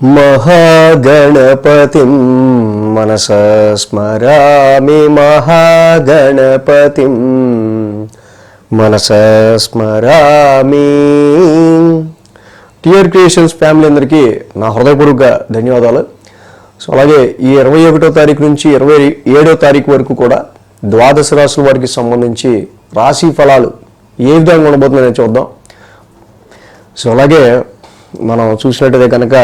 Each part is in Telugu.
महागणपतिं मनसा स्मरामि महागणपतिं మనసా స్మరామి. టిఆర్ క్రియేషన్స్ ఫ్యామిలీ అందరికీ నా హృదయపూర్వక ధన్యవాదాలు. సో అలాగే ఈ 21వ తారీఖు నుంచి 27వ తారీఖు వరకు కూడా ద్వాదశ రాశుల వారికి సంబంధించి రాశి ఫలాలు ఏ విధంగా ఉండబోతుందని చూద్దాం. సో అలాగే మనం చూసినట్టయితే కనుక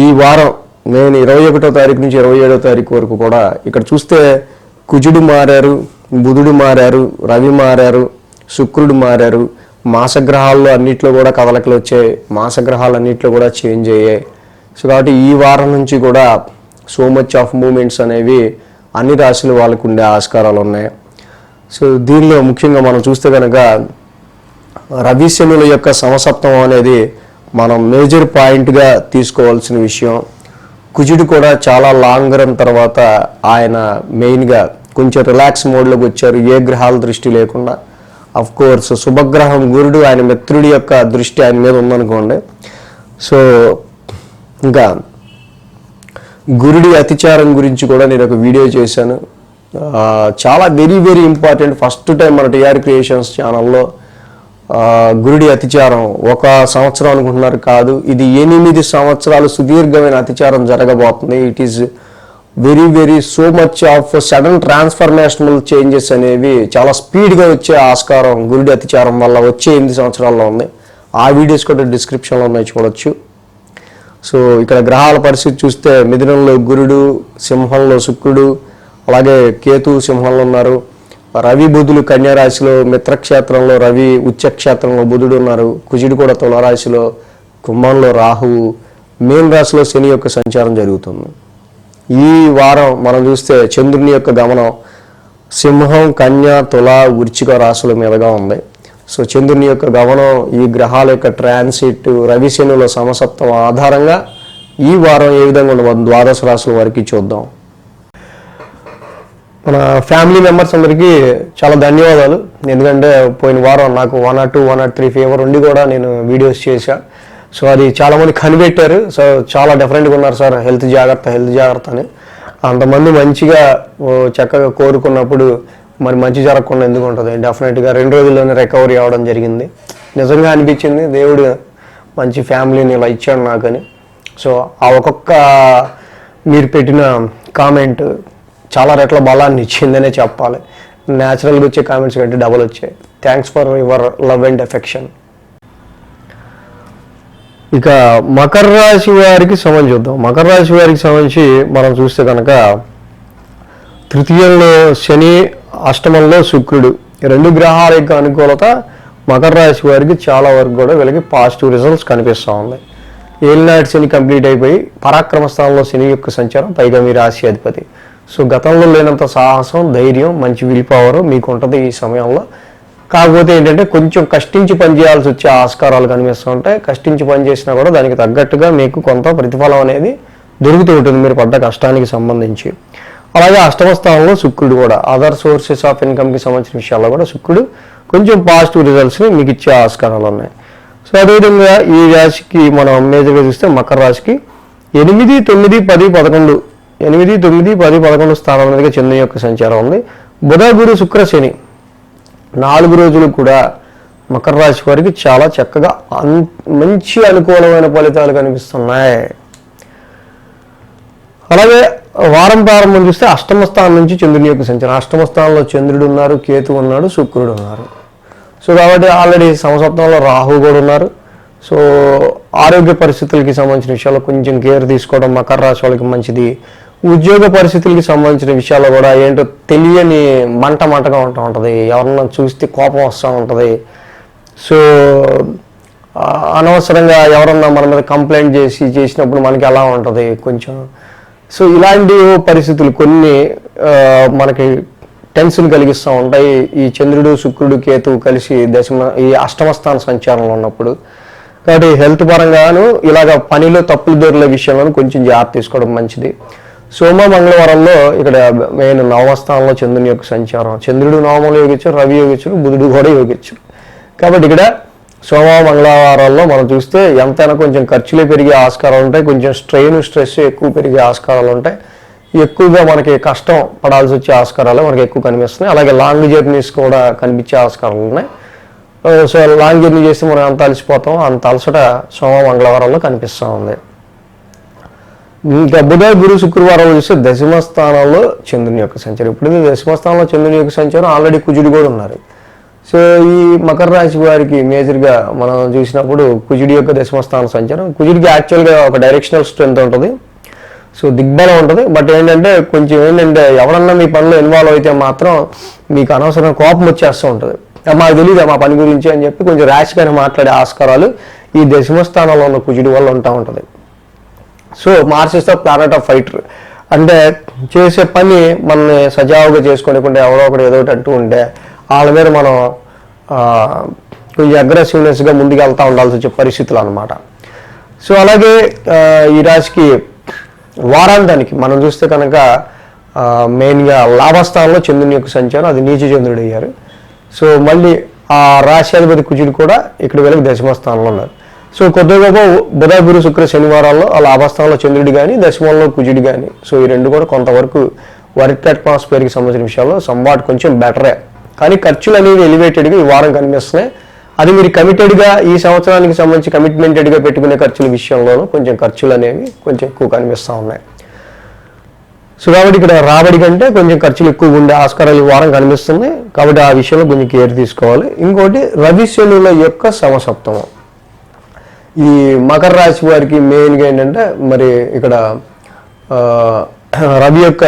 ఈ వారం నేను 21వ తారీఖు నుంచి 27వ తారీఖు వరకు కూడా ఇక్కడ చూస్తే కుజుడు మారారు, బుధుడు మారారు, రవి మారారు, శుక్రుడు మారారు. మాసగ్రహాల్లో అన్నింటిలో కూడా కదలికలు వచ్చాయి, మాసగ్రహాలు అన్నింటిలో కూడా చేంజ్ అయ్యాయి. సో కాబట్టి ఈ వారం నుంచి కూడా సో మచ్ ఆఫ్ మూమెంట్స్ అనేవి అన్ని రాశులు వాళ్ళకు ఉండే ఆస్కారాలు ఉన్నాయి. సో దీనిలో ముఖ్యంగా మనం చూస్తే కనుక రవి శనుల యొక్క సమసప్తమం అనేది మనం మేజర్ పాయింట్గా తీసుకోవాల్సిన విషయం. కుజుడు కూడా చాలా లాంగ్ రన్ తర్వాత ఆయన మెయిన్గా కొంచెం రిలాక్స్ మోడ్లోకి వచ్చారు, ఏ గ్రహాల దృష్టి లేకుండా. అఫ్ కోర్స్ శుభగ్రహం గురుడు ఆయన మిత్రుడి యొక్క దృష్టి ఆయన మీద ఉందనుకోండి. సో ఇంకా గురుడి అతిచారం గురించి కూడా నేను ఒక వీడియో చేశాను, చాలా very very important. First time మన టిఆర్ క్రియేషన్స్ ఛానల్లో గురుడి అతిచారం 1 సంవత్సరం అనుకుంటున్నారు, కాదు, ఇది 8 సంవత్సరాలు సుదీర్ఘమైన అతిచారం జరగబోతుంది. It is very very so much of sudden transformational changes అనేవి చాలా స్పీడ్గా వచ్చే ఆస్కారం గురుడి అతిచారం వల్ల వచ్చే 8 సంవత్సరాల్లో ఉంది. ఆ వీడియోస్ కూడా డిస్క్రిప్షన్లో ఉన్నాయి, చూడొచ్చు. సో ఇక్కడ గ్రహాల పరిస్థితి చూస్తే మిథునంలో గురుడు, సింహంలో శుక్రుడు, అలాగే కేతు సింహంలో ఉన్నారు. రవి బుధులు కన్యారాశిలో, మిత్రక్షేత్రంలో రవి, ఉచ్చక్షేత్రంలో బుధుడు ఉన్నారు. కుజుడు కూడా తులారాశిలో, కుంభంలో రాహువు, మీన రాశిలో శని యొక్క సంచారం జరుగుతుంది. ఈ వారం మనం చూస్తే చంద్రుని యొక్క గమనం సింహం, కన్య, తుల, వృశ్చిక రాశుల మీదుగా ఉంది. సో చంద్రుని యొక్క గమనం, ఈ గ్రహాల యొక్క ట్రాన్సిట్, రవి శనుల సమసప్తం ఆధారంగా ఈ వారం ఏ విధంగా ఉండబోతుంది ద్వాదశ రాశుల వారికి చూద్దాం. మన ఫ్యామిలీ మెంబర్స్ అందరికీ చాలా ధన్యవాదాలు. ఎందుకంటే పోయిన వారం నాకు 102, 103 ఫీవర్ ఉండి కూడా నేను వీడియోస్ చేశా. సో అది చాలామంది కనిపెట్టారు. సో చాలా డిఫరెంట్గా ఉన్నారు సార్, హెల్త్ జాగ్రత్త అని. అంతమంది మంచిగా చక్కగా కోరుకున్నప్పుడు మరి మంచి జరగకుండా ఎందుకు ఉంటుంది? డెఫినెట్గా 2 రోజుల్లోనే రికవరీ అవ్వడం జరిగింది. నిజంగా అనిపించింది దేవుడు మంచి ఫ్యామిలీని ఇలా ఇచ్చాడు నాకని. సో ఆ ఒక్కొక్క మీరు పెట్టిన కామెంట్ చాలా రెట్ల బలాన్ని ఇచ్చిందనే చెప్పాలి. న్యాచురల్గా వచ్చే కామెంట్స్ కంటే డబల్ వచ్చాయి. Thanks for your love and affection. ఇక మకర రాశి వారికి సంబంధించి చూద్దాం. మకర రాశి వారికి సంబంధించి మనం చూస్తే కనుక తృతీయంలో శని, అష్టమంలో శుక్రుడు, 2 గ్రహాల యొక్క అనుకూలత మకర రాశి వారికి చాలా వరకు కూడా వీళ్ళకి పాజిటివ్ రిజల్ట్స్ కనిపిస్తూ ఉంది. ఏలినాటి శని కంప్లీట్ అయిపోయి పరాక్రమ స్థానంలో శని యొక్క సంచారం, పైగా మీ రాశి అధిపతి. సో గతంలో లేనంత సాహసం, ధైర్యం, మంచి విల్ పవర్ మీకు ఉంటుంది ఈ సమయంలో. కాకపోతే ఏంటంటే కొంచెం కష్టించి పనిచేయాల్సి వచ్చే ఆస్కారాలు కనిపిస్తూ ఉంటాయి. కష్టించి పనిచేసినా కూడా దానికి తగ్గట్టుగా మీకు కొంత ప్రతిఫలం అనేది దొరుకుతూ ఉంటుంది మీరు పడ్డ కష్టానికి సంబంధించి. అలాగే అష్టమ స్థానంలో శుక్రుడు కూడా అదర్ సోర్సెస్ ఆఫ్ ఇన్కమ్కి సంబంధించిన విషయాల్లో కూడా శుక్రుడు కొంచెం పాజిటివ్ రిజల్ట్స్ని మీకు ఇచ్చే ఆస్కారాలు ఉన్నాయి. సో అదేవిధంగా ఈ రాశికి మనం మేజర్గా చూస్తే మకర రాశికి 8, 9, 10, 11 8, 9, 10, 11 స్థానాల మీదుగా చంద్రుని యొక్క సంచారం ఉంది. బుధ, గురు, శుక్ర, శని 4 రోజులు కూడా మకర రాశి వారికి చాలా చక్కగా మంచి అనుకూలమైన ఫలితాలు కనిపిస్తున్నాయి. అలాగే వారం ప్రారంభం చూస్తే అష్టమ స్థానం నుంచి చంద్రుని యొక్క సంచారం. అష్టమ స్థానంలో చంద్రుడు ఉన్నారు, కేతు ఉన్నాడు, శుక్రుడు ఉన్నారు. సో కాబట్టి ఆల్రెడీ సమసప్తంలో రాహు కూడా ఉన్నారు. సో ఆరోగ్య పరిస్థితులకి సంబంధించిన విషయాల్లో కొంచెం కేర్ తీసుకోవడం మకర రాశి వాళ్ళకి మంచిది. ఉద్యోగ పరిస్థితులకి సంబంధించిన విషయాల్లో కూడా ఏంటో తెలియని మంటగా ఉంటూ ఉంటుంది, ఎవరన్నా చూస్తే కోపం వస్తూ ఉంటుంది. సో అనవసరంగా ఎవరన్నా మన మీద కంప్లైంట్ చేసినప్పుడు మనకి ఎలా ఉంటుంది కొంచెం. సో ఇలాంటి పరిస్థితులు కొన్ని మనకి టెన్షన్ కలిగిస్తూ ఉంటాయి. ఈ చంద్రుడు, శుక్రుడు, కేతువు కలిసి ఈ అష్టమ స్థాన సంచారంలో ఉన్నప్పుడు. కాబట్టి హెల్త్ పరంగాను ఇలాగ పనిలో తప్పులు దొరికే విషయంలో కొంచెం జాగ్రత్త తీసుకోవడం మంచిది. సోమ, మంగళవారంలో ఇక్కడ మెయిన్ 9వ స్థానంలో చంద్రుని యొక్క సంచారం. చంద్రుడు నవమంలో యోగించారు, రవి యోగించారు, బుధుడు కూడా యోగించారు. కాబట్టి ఇక్కడ సోమ మంగళవారాల్లో మనం చూస్తే ఎంతైనా కొంచెం ఖర్చులే పెరిగే ఆస్కారాలు ఉంటాయి, కొంచెం స్ట్రెస్ ఎక్కువ పెరిగే ఆస్కారాలు ఉంటాయి, ఎక్కువగా మనకి కష్టం పడాల్సి వచ్చే ఆస్కారాలు మనకి ఎక్కువ కనిపిస్తున్నాయి. అలాగే లాంగ్ జర్నీస్ కూడా కనిపించే ఆస్కారాలు ఉన్నాయి. సో లాంగ్ జర్నీ చేస్తే మనం ఎంత అలసిపోతాం అంత అలసట సోమ మంగళవారాల్లో కనిపిస్తూ ఉంది. ఇంకా బుధ గురు శుక్రవారం చూస్తే దశమ స్థానంలో చంద్రుని యొక్క సంచారం. ఇప్పుడు దశమ స్థానంలో చంద్రుని యొక్క సంచారం, ఆల్రెడీ కుజుడు కూడా ఉన్నారు. సో ఈ మకర రాశి వారికి మేజర్గా మనం చూసినప్పుడు కుజుడి యొక్క దశమ స్థాన సంచారం, కుజుడికి యాక్చువల్గా ఒక డైరెక్షనల్ స్ట్రెంత్ ఉంటుంది, సో దిగ్బలం ఉంటుంది. బట్ ఏంటంటే ఎవరన్నా మీ పనిలో ఇన్వాల్వ్ అయితే మాత్రం మీకు అనవసరం కోపం వచ్చేస్తూ ఉంటుంది. మాకు తెలియదు మా పని గురించి అని చెప్పి కొంచెం ర్యాష్గానే మాట్లాడే ఆస్కారాలు ఈ దశమ స్థానంలో ఉన్న కుజుడి వల్ల ఉంటా ఉంటుంది. So Mars is the planet of fighter. అంటే చేసే పని మనల్ని సజావుగా చేసుకోనికుంటే ఎవరో ఒకటి ఏదో ఒకటి అంటూ ఉంటే వాళ్ళ మీద మనం కొంచెం అగ్రెసివ్నెస్గా ముందుకు వెళ్తూ ఉండాల్సి వచ్చే పరిస్థితులు అనమాట. సో అలాగే ఈ రాశికి వారాంతానికి మనం చూస్తే కనుక మెయిన్గా లాభస్థానంలో చంద్రుని యొక్క సంచారం, అది నీచ చంద్రుడు అయ్యారు. సో మళ్ళీ ఆ రాశ్యాధిపతి కుజుడు కూడా ఇక్కడ వీళ్ళకి దశమ స్థానంలో ఉన్నారు. సో కొద్దిగా బుధ గురు శుక్ర శనివారాల్లో ఆ లాభస్థానంలో చంద్రుడు కానీ దశమంలో కుజుడు కానీ, సో ఈ రెండు కూడా కొంతవరకు వర్క్ అట్మాస్ఫియర్కి సంబంధించిన విషయాల్లో సంవాట్ కొంచెం బెటరే. కానీ ఖర్చులు అనేవి ఎలివేటెడ్గా ఈ వారం కనిపిస్తున్నాయి. అది మీరు కమిటెడ్గా ఈ సంవత్సరానికి సంబంధించి కమిట్మెంటెడ్గా పెట్టుకునే ఖర్చుల విషయంలోనూ కొంచెం ఖర్చులు అనేవి కొంచెం ఎక్కువ కనిపిస్తూ ఉన్నాయి. సో కాబట్టి ఇక్కడ రాబడి కంటే కొంచెం ఖర్చులు ఎక్కువ ఉండే ఆస్కారాలు ఈ వారం కనిపిస్తుంది. కాబట్టి ఆ విషయంలో కొంచెం కేర్ తీసుకోవాలి. ఇంకోటి రవి శనుల యొక్క సమసప్తమం. ఈ మకర రాశి వారికి మెయిన్గా ఏంటంటే మరి ఇక్కడ రవి యొక్క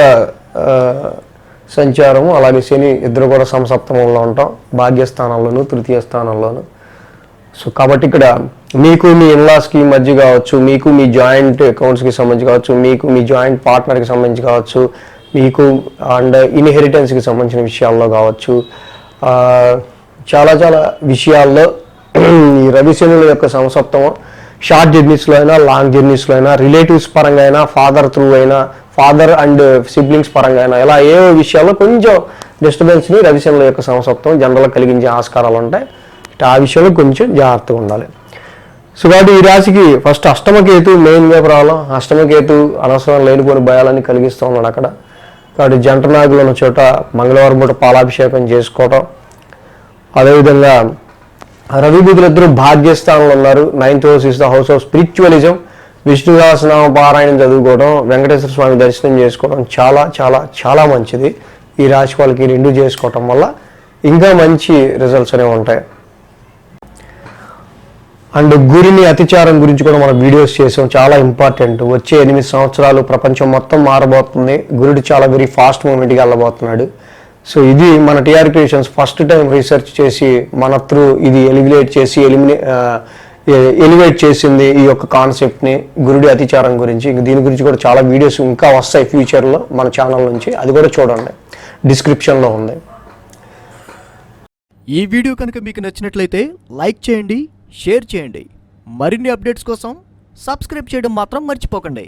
సంచారము అలాగే శని ఇద్దరు కూడా సమసప్తమంలో ఉంటాం, భాగ్యస్థానంలోను తృతీయ స్థానంలోను. సో కాబట్టి ఇక్కడ మీకు మీ ఇన్లాస్కి మధ్య కావచ్చు, మీకు మీ జాయింట్ అకౌంట్స్కి సంబంధించి కావచ్చు, మీకు మీ జాయింట్ పార్ట్నర్కి సంబంధించి కావచ్చు, మీకు అండ్ ఇన్హెరిటెన్స్కి సంబంధించిన విషయాల్లో కావచ్చు, చాలా చాలా విషయాల్లో ఈ రవి శనుల యొక్క సమసప్తమం షార్ట్ జర్నీస్లో అయినా లాంగ్ జర్నీస్లో అయినా, రిలేటివ్స్ పరంగా అయినా, ఫాదర్ త్రూ అయినా, ఫాదర్ అండ్ సిబ్లింగ్స్ పరంగా అయినా, ఇలా ఏ విషయాల్లో కొంచెం డిస్టర్బెన్స్ని రవి శనుల యొక్క సమసప్తమం జనరల్గా కలిగించే ఆస్కారాలు ఉంటాయి. ఆ విషయంలో కొంచెం జాగ్రత్తగా ఉండాలి. సో కాబట్టి ఈ రాశికి ఫస్ట్ అష్టమకేతు మెయిన్గా ప్రాబ్లం. అష్టమకేతు అనవసరం లేనిపోని భయాలని కలిగిస్తూ ఉన్నాడు అక్కడ. కాబట్టి జంట నాగులు ఉన్న చోట మంగళవారం పూట పాలాభిషేకం చేసుకోవటం, అదేవిధంగా రవి బుధులు ఇద్దరు భాగ్యస్థానంలో ఉన్నారు. 9th house is the house of spiritualism. Vishnu Sahasranama పారాయణం చదువుకోవడం, వెంకటేశ్వర స్వామి దర్శనం చేసుకోవడం చాలా చాలా చాలా మంచిది. ఈ రాశి వాళ్ళకి రెండు చేసుకోవటం వల్ల ఇంకా మంచి రిజల్ట్స్ అనేవి ఉంటాయి. అండ్ గురిని అతిచారం గురించి కూడా మనం వీడియోస్ చేసాం, చాలా ఇంపార్టెంట్. వచ్చే 8 సంవత్సరాలు ప్రపంచం మొత్తం మారబోతుంది. గురుడు చాలా వెరీ ఫాస్ట్ మూమెంట్కి వెళ్ళబోతున్నాడు. సో ఇది మన TR creations first time research చేసి మన త్రూ ఇది ఎలివేట్ చేసింది ఈ యొక్క కాన్సెప్ట్ని, గురుడి అతిచారం గురించి. దీని గురించి కూడా చాలా వీడియోస్ ఇంకా వస్తాయి ఫ్యూచర్లో మన ఛానల్ నుంచి, అది కూడా చూడండి, డిస్క్రిప్షన్లో ఉంది. ఈ వీడియో కనుక మీకు నచ్చినట్లయితే లైక్ చేయండి, షేర్ చేయండి. మరిన్ని అప్డేట్స్ కోసం సబ్స్క్రైబ్ చేయడం మాత్రం మర్చిపోకండి.